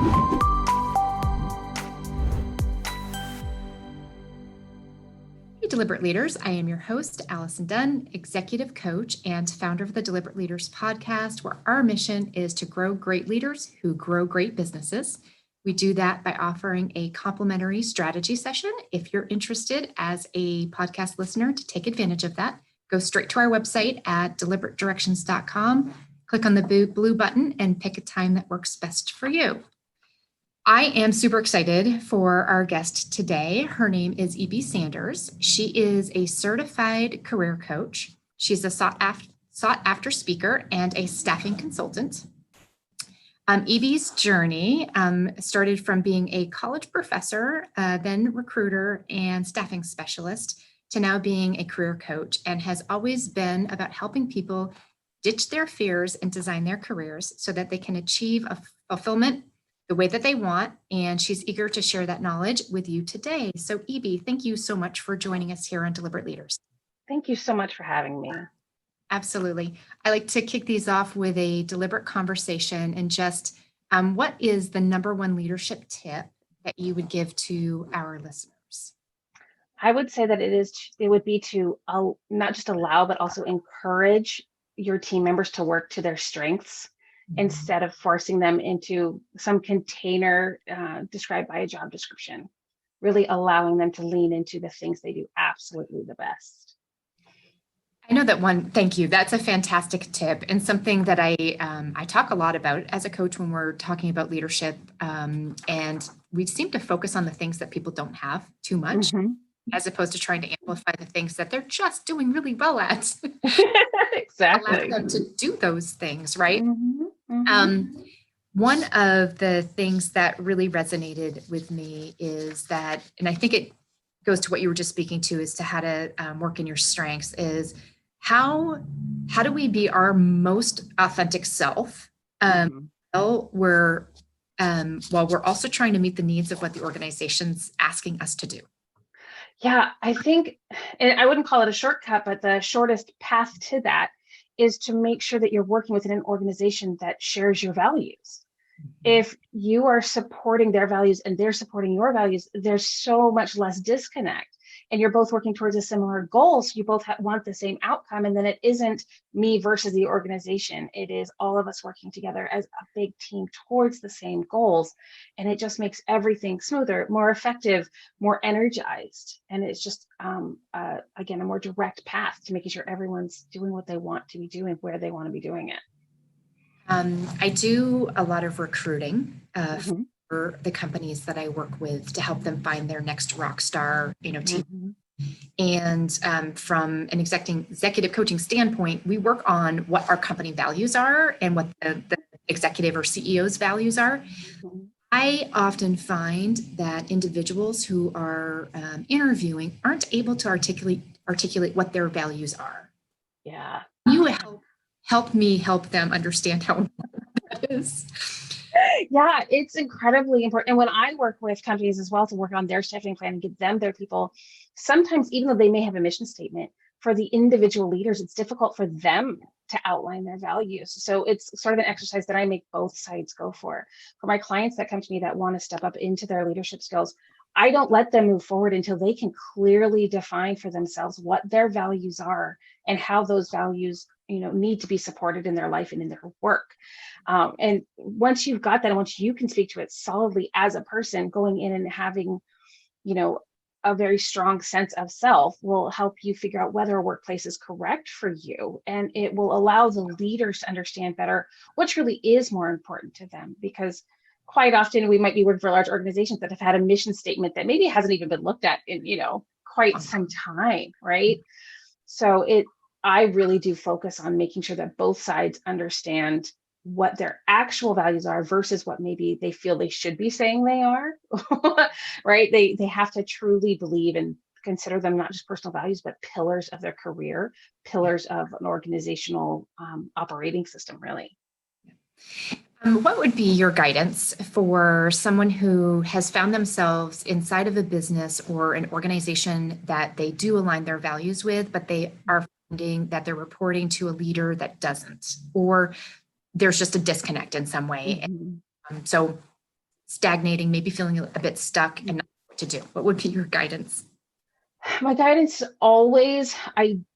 Hey, Deliberate Leaders. I am your host, Allison Dunn, executive coach and founder of the Deliberate Leaders podcast, where our mission is to grow great leaders who grow great businesses. We do that by offering a complimentary strategy session. If you're interested as a podcast listener to take advantage of that, go straight to our website at deliberatedirections.com, click on the blue button and pick a time that works best for you. I am super excited for our guest today. Her name is E.B. Sanders. She is a certified career coach. She's a sought after speaker and a staffing consultant. E.B.'s journey started from being a college professor, then recruiter and staffing specialist, to now being a career coach, and has always been about helping people ditch their fears and design their careers so that they can achieve a fulfillment the way that they want. And she's eager to share that knowledge with you today. So E.B., thank you so much for joining us here on Deliberate Leaders. Thank you so much for having me. Absolutely. I like to kick these off with a deliberate conversation and just what is the number one leadership tip that you would give to our listeners? I would say that it would be to not just allow, but also encourage your team members to work to their strengths instead of forcing them into some container described by a job description, really allowing them to lean into the things they do absolutely the best. I know that one. Thank you. That's a fantastic tip, and something that I talk a lot about as a coach when we're talking about leadership. And we seem to focus on the things that people don't have too much, as opposed to trying to amplify the things that they're just doing really well at. Exactly. Allow them to do those things, right? One of the things that really resonated with me is that, and I think it goes to what you were just speaking to, is to how to work in your strengths, is how do we be our most authentic self while we're also trying to meet the needs of what the organization's asking us to do? Yeah, I think, and I wouldn't call it a shortcut, but the shortest path to that is to make sure that you're working within an organization that shares your values. If you are supporting their values and they're supporting your values, there's so much less disconnect. And you're both working towards a similar goal. So you both want the same outcome. And then it isn't me versus the organization. It is all of us working together as a big team towards the same goals. And it just makes everything smoother, more effective, more energized. And it's just, again, a more direct path to making sure everyone's doing what they want to be doing, where they want to be doing it. I do a lot of recruiting for the companies that I work with to help them find their next rock star, team. And from an executive coaching standpoint, we work on what our company values are and what the executive or CEO's values are. I often find that individuals who are interviewing aren't able to articulate what their values are. Yeah. You help me help them understand how important that is. Yeah, it's incredibly important. And when I work with companies as well to work on their staffing plan and get them their people, sometimes even though they may have a mission statement, for the individual leaders, it's difficult for them to outline their values. So it's sort of an exercise that I make both sides go for. For my clients that come to me that want to step up into their leadership skills, I don't let them move forward until they can clearly define for themselves what their values are and how those values need to be supported in their life and in their work. And once you've got that, and once you can speak to it solidly as a person, going in and having, a very strong sense of self will help you figure out whether a workplace is correct for you. And it will allow the leaders to understand better what really is more important to them, because quite often we might be working for large organizations that have had a mission statement that maybe hasn't even been looked at in, quite some time, right? So I really do focus on making sure that both sides understand what their actual values are versus what maybe they feel they should be saying they are, right? They have to truly believe and consider them not just personal values, but pillars of their career, pillars of an organizational operating system, really. What would be your guidance for someone who has found themselves inside of a business or an organization that they do align their values with, but they are finding that they're reporting to a leader that doesn't, or there's just a disconnect in some way? Mm-hmm. So stagnating, maybe feeling a bit stuck and not know what to do? What would be your guidance? My guidance always, and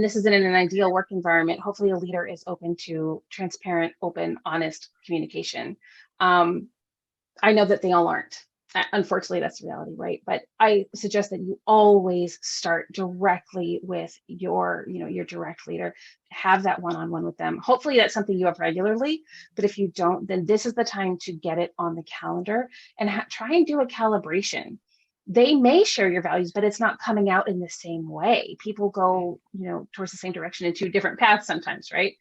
this isn't in an ideal work environment. Hopefully, a leader is open to transparent, open, honest communication. Um, I know that they all aren't. Unfortunately, that's the reality, right? But I suggest that you always start directly with your direct leader. Have that one-on-one with them. Hopefully, that's something you have regularly. But if you don't, then this is the time to get it on the calendar and try and do a calibration. They may share your values, but it's not coming out in the same way. People go, towards the same direction in two different paths sometimes, right?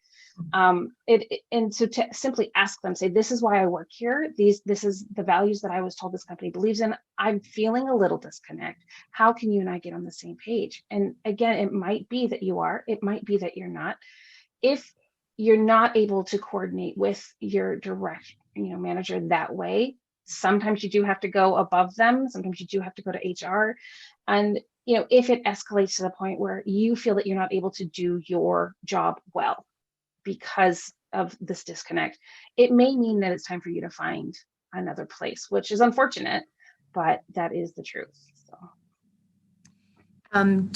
And so to simply ask them, say, this is why I work here. This is the values that I was told this company believes in. I'm feeling a little disconnect. How can you and I get on the same page? And again, it might be that you are, it might be that you're not. If you're not able to coordinate with your direct, manager that way, sometimes you do have to go above them. Sometimes you do have to go to HR. And, if it escalates to the point where you feel that you're not able to do your job well, because of this disconnect, it may mean that it's time for you to find another place, which is unfortunate, but that is the truth. So. In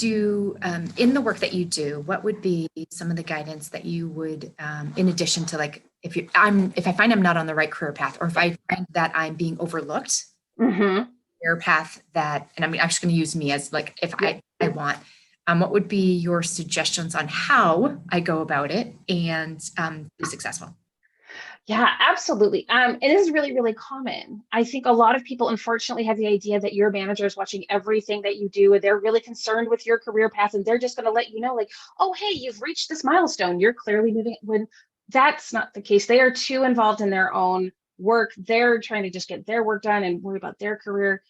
the work that you do, what would be some of the guidance that you would, in addition to like, if I find I'm not on the right career path, or if I find that I'm being overlooked, career path that, and I'm just going to use me as like, if I want, what would be your suggestions on how I go about it and be successful? Yeah, absolutely. It is really, really common. I think a lot of people unfortunately have the idea that your manager is watching everything that you do and they're really concerned with your career path and they're just going to let you know, like, oh, hey, you've reached this milestone. You're clearly moving. When that's not the case. They are too involved in their own work. They're trying to just get their work done and worry about their career.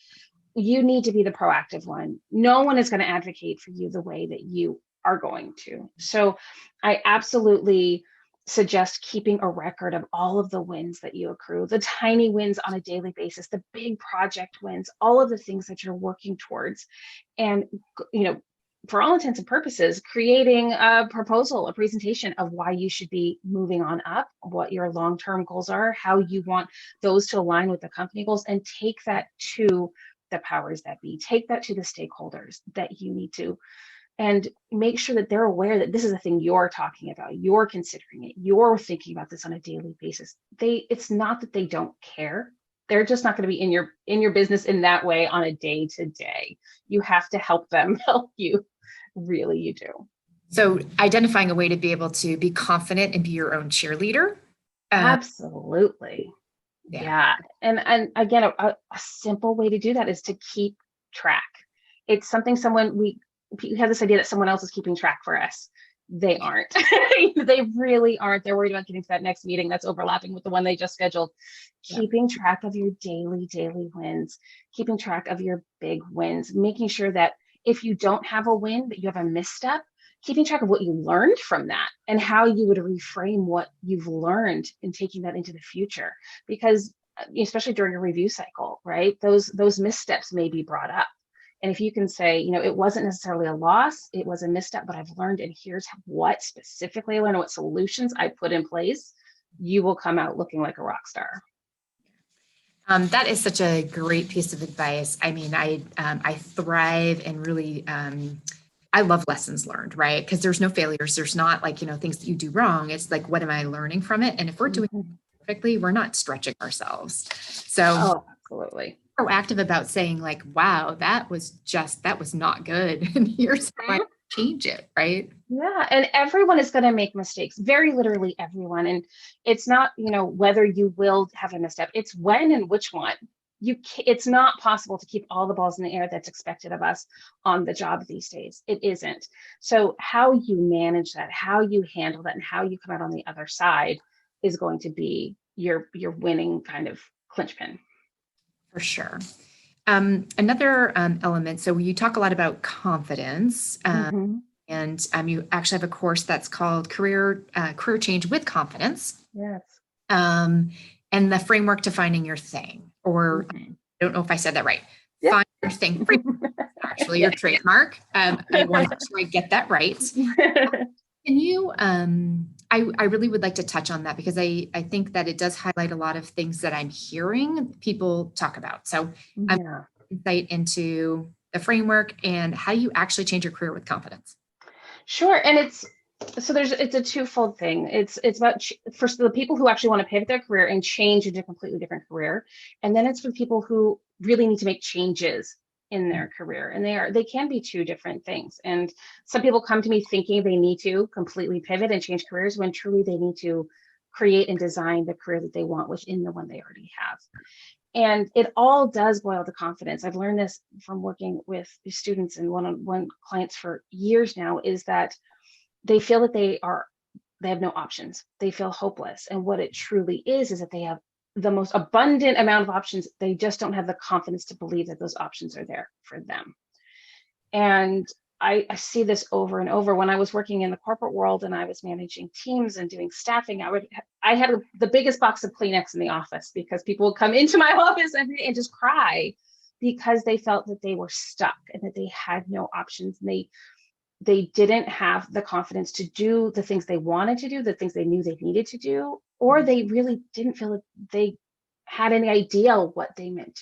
You need to be the proactive one. No one is going to advocate for you the way that you are going to. So I absolutely suggest keeping a record of all of the wins that you accrue, the tiny wins on a daily basis, the big project wins, all of the things that you're working towards. And, for all intents and purposes, creating a proposal, a presentation of why you should be moving on up, what your long-term goals are, how you want those to align with the company goals, and take that to the powers that be, take that to the stakeholders that you need to, and make sure that they're aware that this is a thing you're talking about, you're considering it, you're thinking about this on a daily basis. It's not that they don't care. They're just not going to be in your business in that way on a day to day. You have to help them help you. Really, you do. So identifying a way to be able to be confident and be your own cheerleader. Absolutely. Yeah. And again, a simple way to do that is to keep track. It's something we have this idea that someone else is keeping track for us. They aren't. They really aren't. They're worried about getting to that next meeting that's overlapping with the one they just scheduled. Keeping track of your daily wins, keeping track of your big wins, making sure that if you don't have a win, but you have a misstep, keeping track of what you learned from that and how you would reframe what you've learned and taking that into the future. Because especially during a review cycle, right? Those missteps may be brought up. And if you can say, it wasn't necessarily a loss, it was a misstep, but I've learned, and here's what specifically I learned, what solutions I put in place, you will come out looking like a rock star. That is such a great piece of advice. I mean, I thrive and really, I love lessons learned, right? Because there's no failures. There's not like, things that you do wrong. It's like, what am I learning from it? And if we're doing it perfectly, we're not stretching ourselves. So absolutely. Proactive about saying like, wow, that was not good. And here's how I change it, right? Yeah. And everyone is going to make mistakes, very literally everyone. And it's not, whether you will have a misstep, it's when and which one. It's not possible to keep all the balls in the air that's expected of us on the job these days. It isn't. So how you manage that, how you handle that, and how you come out on the other side is going to be your winning kind of clinch pin. For sure. Another element, so you talk a lot about confidence, and you actually have a course that's called Career Change with Confidence. Yes. And the framework to finding your thing, or I don't know if I said that right. Yeah. Find your thing. Actually, your trademark. I want to make sure I get that right. Can you I really would like to touch on that because I think that it does highlight a lot of things that I'm hearing people talk about. So I'm Yeah. insight into the framework and how you actually change your career with confidence. Sure. And it's a twofold thing. It's about for the people who actually want to pivot their career and change into a completely different career. And then it's for people who really need to make changes in their career. And they can be two different things. And some people come to me thinking they need to completely pivot and change careers when truly they need to create and design the career that they want within the one they already have. And it all does boil to confidence. I've learned this from working with students and one-on-one clients for years now, is that they feel that they have no options. They feel hopeless. And what it truly is that they have the most abundant amount of options. They just don't have the confidence to believe that those options are there for them. And I see this over and over. When I was working in the corporate world and I was managing teams and doing staffing, I had the biggest box of Kleenex in the office because people would come into my office and just cry because they felt that they were stuck and that they had no options. And they didn't have the confidence to do the things they wanted to do, the things they knew they needed to do, or they really didn't feel that they had any idea what they meant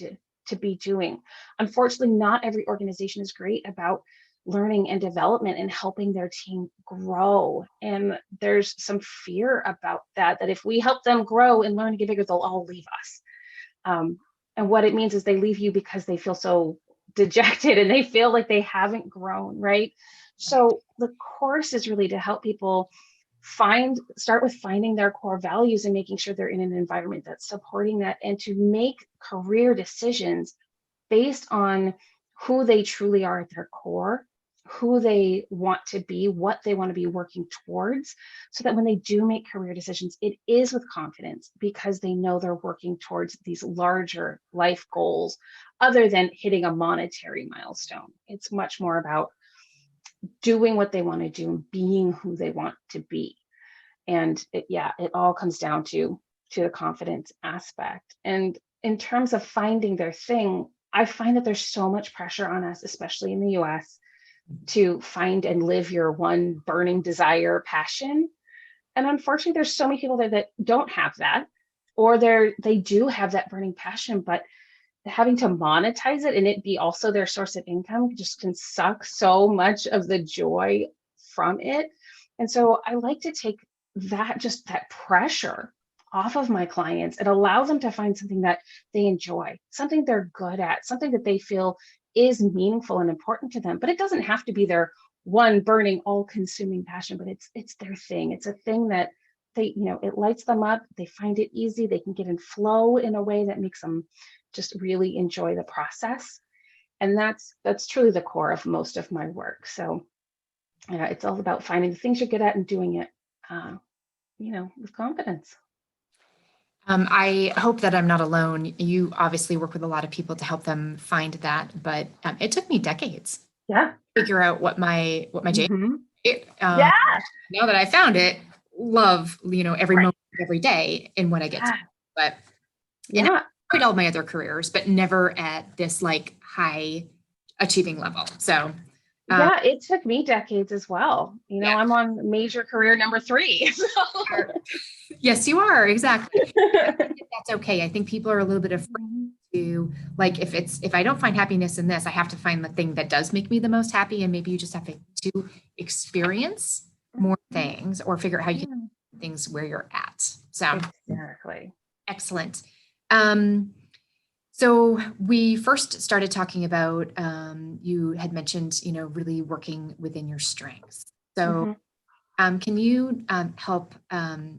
to be doing. Unfortunately, not every organization is great about learning and development and helping their team grow. And there's some fear about that if we help them grow and learn to get bigger, they'll all leave us. And what it means is they leave you because they feel so dejected and they feel like they haven't grown, right? So the course is really to help people start with finding their core values and making sure they're in an environment that's supporting that, and to make career decisions based on who they truly are at their core, who they want to be, what they want to be working towards, so that when they do make career decisions, it is with confidence because they know they're working towards these larger life goals other than hitting a monetary milestone. It's much more about doing what they want to do and being who they want to be. And it all comes down to the confidence aspect. And in terms of finding their thing, I find that there's so much pressure on us, especially in the US, to find and live your one burning desire, passion. And unfortunately, there's so many people there that don't have that, or they do have that burning passion, but having to monetize it and it be also their source of income just can suck so much of the joy from it. And so I like to take that pressure off of my clients and allow them to find something that they enjoy, something they're good at, something that they feel is meaningful and important to them. But it doesn't have to be their one burning, all-consuming passion, but it's their thing. It's a thing that it lights them up. They find it easy. They can get in flow in a way that makes them just really enjoy the process. And that's truly the core of most of my work. So it's all about finding the things you're good at and doing it, with confidence. I hope that I'm not alone. You obviously work with a lot of people to help them find that, but it took me decades Yeah. to figure out what my jam. Mm-hmm. Um, Yeah. now that I found it, love every Right. moment, every day in what I get to. Yeah. But and Yeah. I all my other careers, but never at this like high achieving level. So Yeah, it took me decades as well. yeah, I'm on major career number 3. sure. Yes, you are exactly. That's okay. I think people are a little bit afraid to like if I don't find happiness in this, I have to find the thing that does make me the most happy, and maybe you just have to experience more things or figure out how you can do things where you're at. So Exactly. excellent. So we first started talking about you had mentioned really working within your strengths. So can you help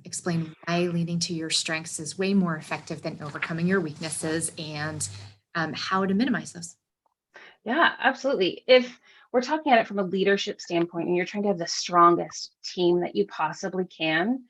explain why leaning to your strengths is way more effective than overcoming your weaknesses, and how to minimize those? Yeah, absolutely. If we're talking at it from a leadership standpoint and you're trying to have the strongest team that you possibly can,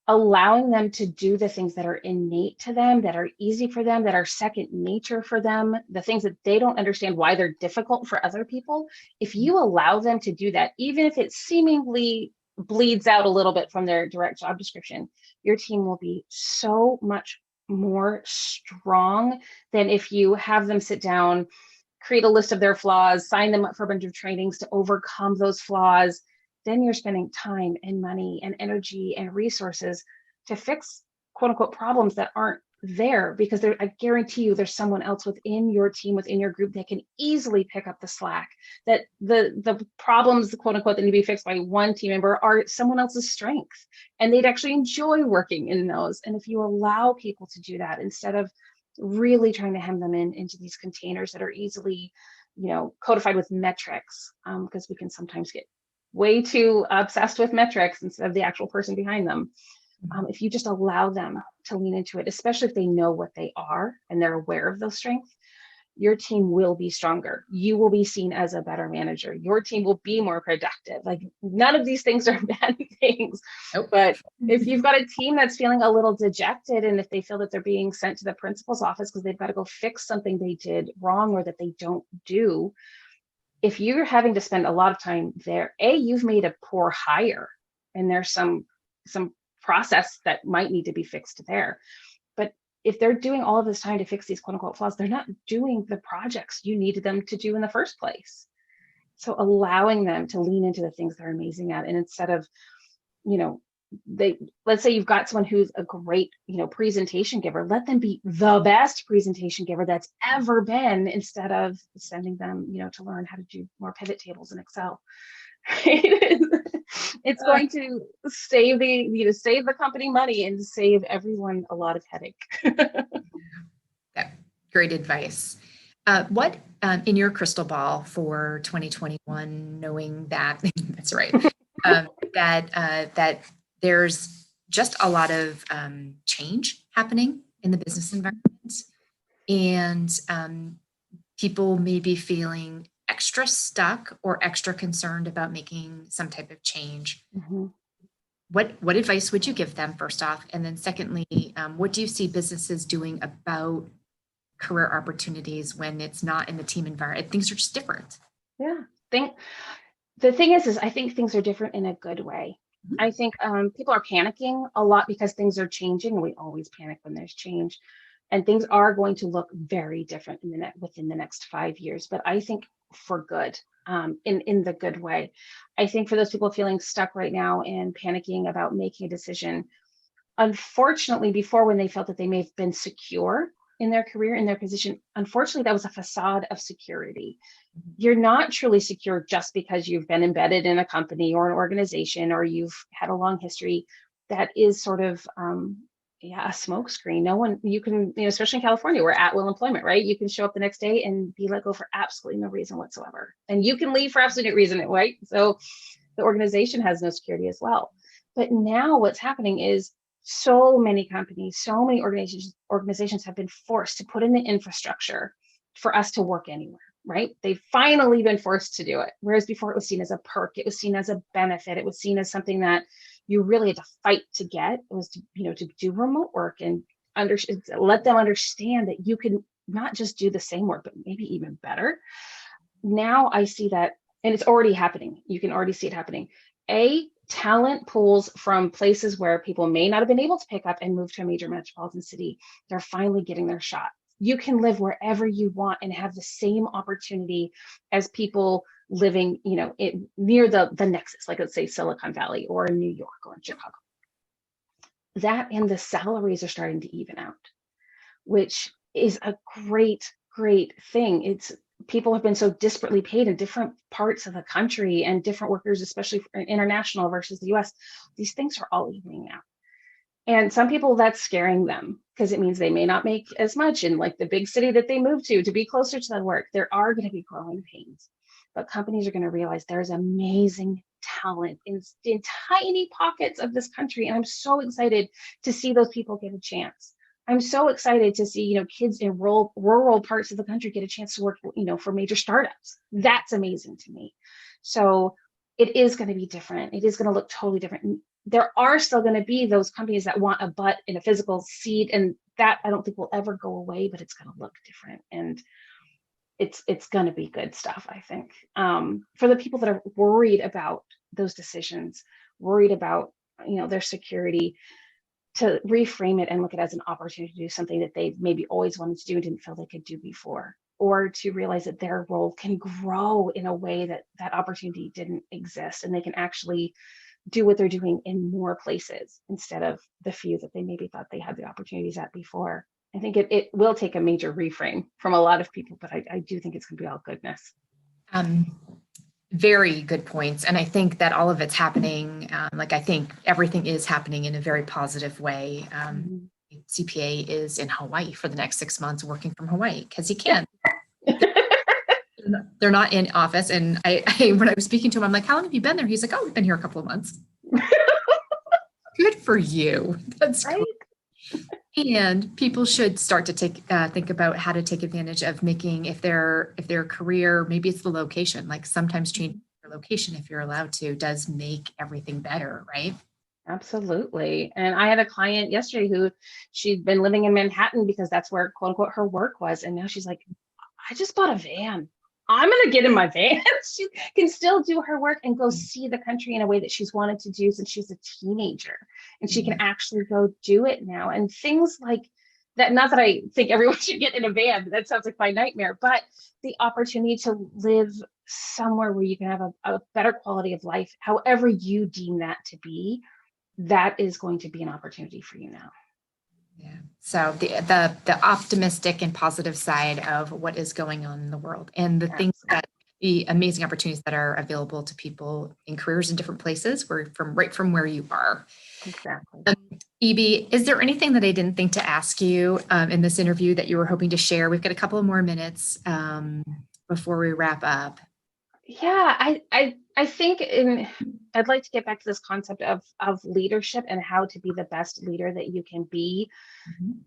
allowing them to do the things that are innate to them, that are easy for them, that are second nature for them, the things that they don't understand why they're difficult for other people. If you allow them to do that, even if it seemingly bleeds out a little bit from their direct job description, your team will be so much more strong than if you have them sit down, create a list of their flaws, sign them up for a bunch of trainings to overcome those flaws. then you're spending time and money and energy and resources to fix quote unquote problems that aren't there, because I guarantee you there's someone else within your team, within your group, that can easily pick up the slack, that the problems, quote unquote, that need to be fixed by one team member are someone else's strength, and they'd actually enjoy working in those. And if you allow people to do that, instead of really trying to hem them into these containers that are easily, codified with metrics, because we can sometimes get way too obsessed with metrics instead of the actual person behind them. If you just allow them to lean into it, especially if they know what they are and they're aware of those strengths, your team will be stronger. You will be seen as a better manager. Your team will be more productive. Like, none of these things are bad things. Nope. But if you've got a team that's feeling a little dejected, and if they feel that they're being sent to the principal's office because they've got to go fix something they did wrong or that they don't do, if you're having to spend a lot of time there, you've made a poor hire, and there's some process that might need to be fixed there. But if they're doing all of this time to fix these quote unquote flaws, they're not doing the projects you needed them to do in the first place. So allowing them to lean into the things they're amazing at, and instead of, let's say you've got someone who's a great, presentation giver, let them be the best presentation giver that's ever been, instead of sending them, to learn how to do more pivot tables in Excel. It's going to save the company money and save everyone a lot of headache. Yeah, great advice. What in your crystal ball for 2021, knowing that that's right, that there's just a lot of change happening in the business environment, and people may be feeling extra stuck or extra concerned about making some type of change. Mm-hmm. What advice would you give them, first off? And then secondly, what do you see businesses doing about career opportunities when it's not in the team environment? Things are just different. Yeah. The thing is I think things are different in a good way. Mm-hmm. I think people are panicking a lot because things are changing, and we always panic when there's change. And things are going to look very different within the next 5 years, but I think for good, in the good way. I think for those people feeling stuck right now and panicking about making a decision, unfortunately, before, when they felt that they may have been secure in their career, in their position, unfortunately, that was a facade of security. You're not truly secure just because you've been embedded in a company or an organization, or you've had a long history. That is sort of a smokescreen. No one, you can, especially in California, we're at will employment, right? You can show up the next day and be let go for absolutely no reason whatsoever. And you can leave for absolutely no reason, right? So the organization has no security as well. But now what's happening is so many companies, so many organizations have been forced to put in the infrastructure for us to work anywhere, right? They've finally been forced to do it. Whereas before, it was seen as a perk. It was seen as a benefit. It was seen as something that you really had to fight to get. It was to do remote work and let them understand that you can not just do the same work, but maybe even better. Now I see that, and it's already happening. You can already see it happening. Talent pools from places where people may not have been able to pick up and move to a major metropolitan city, they're finally getting their shot. You can live wherever you want and have the same opportunity as people living, near the nexus, like let's say Silicon Valley or in New York or in Chicago. That, and the salaries are starting to even out, which is a great, great thing. People have been so disparately paid in different parts of the country, and different workers, especially international versus the US. These things are all evening out. And some people, that's scaring them, because it means they may not make as much in like the big city that they move to be closer to the work. There are going to be growing pains, but companies are going to realize there's amazing talent in tiny pockets of this country. And I'm so excited to see those people get a chance. I'm so excited to see, kids in rural parts of the country get a chance to work, for major startups. That's amazing to me. So it is going to be different. It is going to look totally different. There are still going to be those companies that want a butt in a physical seat, and that I don't think will ever go away, but it's going to look different, and it's going to be good stuff, I think. For the people that are worried about those decisions, worried about, their security, to reframe it and look at it as an opportunity to do something that they maybe always wanted to do and didn't feel they could do before. or to realize that their role can grow in a way that that opportunity didn't exist, and they can actually do what they're doing in more places instead of the few that they maybe thought they had the opportunities at before. I think it will take a major reframe from a lot of people, but I do think it's going to be all goodness. Um, Very good points. And I think that all of it's happening, I think everything is happening in a very positive way. Mhm. CPA is in Hawaii for the next 6 months working from Hawaii because he can. They're not in office. And when I was speaking to him, I'm like, how long have you been there? He's like, oh, we've been here a couple of months. Good for you. That's Right? cool. And people should start to think about how to take advantage of making, if their career, maybe it's the location, like sometimes changing your location, if you're allowed to, does make everything better, right? Absolutely. And I had a client yesterday who she'd been living in Manhattan because that's where quote unquote her work was. And now she's like, I just bought a van. I'm going to get in my van. She can still do her work and go see the country in a way that she's wanted to do since she's a teenager. And she can actually go do it now. And things like that, not that I think everyone should get in a van, that sounds like my nightmare, but the opportunity to live somewhere where you can have a better quality of life, however you deem that to be, that is going to be an opportunity for you now. Yeah. So the optimistic and positive side of what is going on in the world and the things Absolutely. that the amazing opportunities that are available to people in careers in different places where from where you are. Exactly. EB, is there anything that I didn't think to ask you in this interview that you were hoping to share? We've got a couple of more minutes before we wrap up. Yeah, I think I'd like to get back to this concept of leadership and how to be the best leader that you can be, Mhm.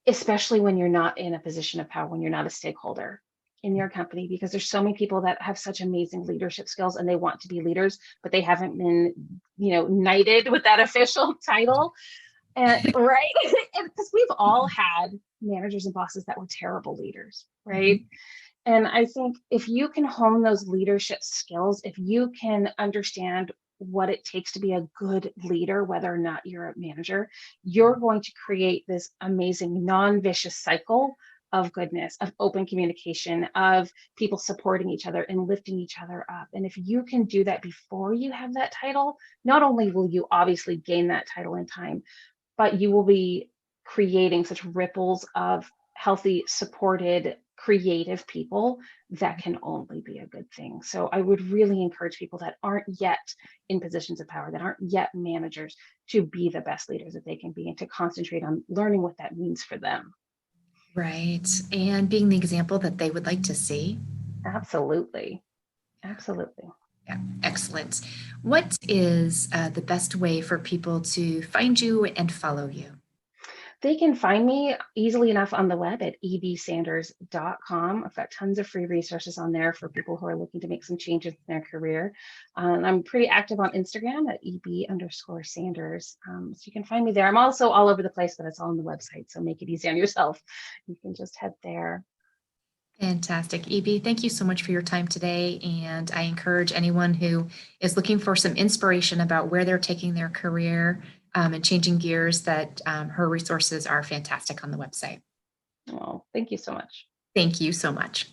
especially when you're not in a position of power, when you're not a stakeholder in your company, because there's so many people that have such amazing leadership skills and they want to be leaders, but they haven't been, knighted with that official title. And right, because we've all had managers and bosses that were terrible leaders, right? And I think if you can hone those leadership skills, if you can understand what it takes to be a good leader, whether or not you're a manager, you're going to create this amazing non-vicious cycle of goodness, of open communication, of people supporting each other and lifting each other up. And if you can do that before you have that title, not only will you obviously gain that title in time, but you will be creating such ripples of healthy, supported, creative people that can only be a good thing. So I would really encourage people that aren't yet in positions of power, that aren't yet managers, to be the best leaders that they can be and to concentrate on learning what that means for them. Right. And being the example that they would like to see. Absolutely. Absolutely. Yeah, excellent. What is the best way for people to find you and follow you? They can find me easily enough on the web at ebsanders.com. I've got tons of free resources on there for people who are looking to make some changes in their career. I'm pretty active on Instagram at eb_Sanders. So you can find me there. I'm also all over the place, but it's all on the website. So make it easy on yourself. You can just head there. Fantastic. EB, thank you so much for your time today. And I encourage anyone who is looking for some inspiration about where they're taking their career and changing gears that her resources are fantastic on the website. Well, thank you so much. Thank you so much.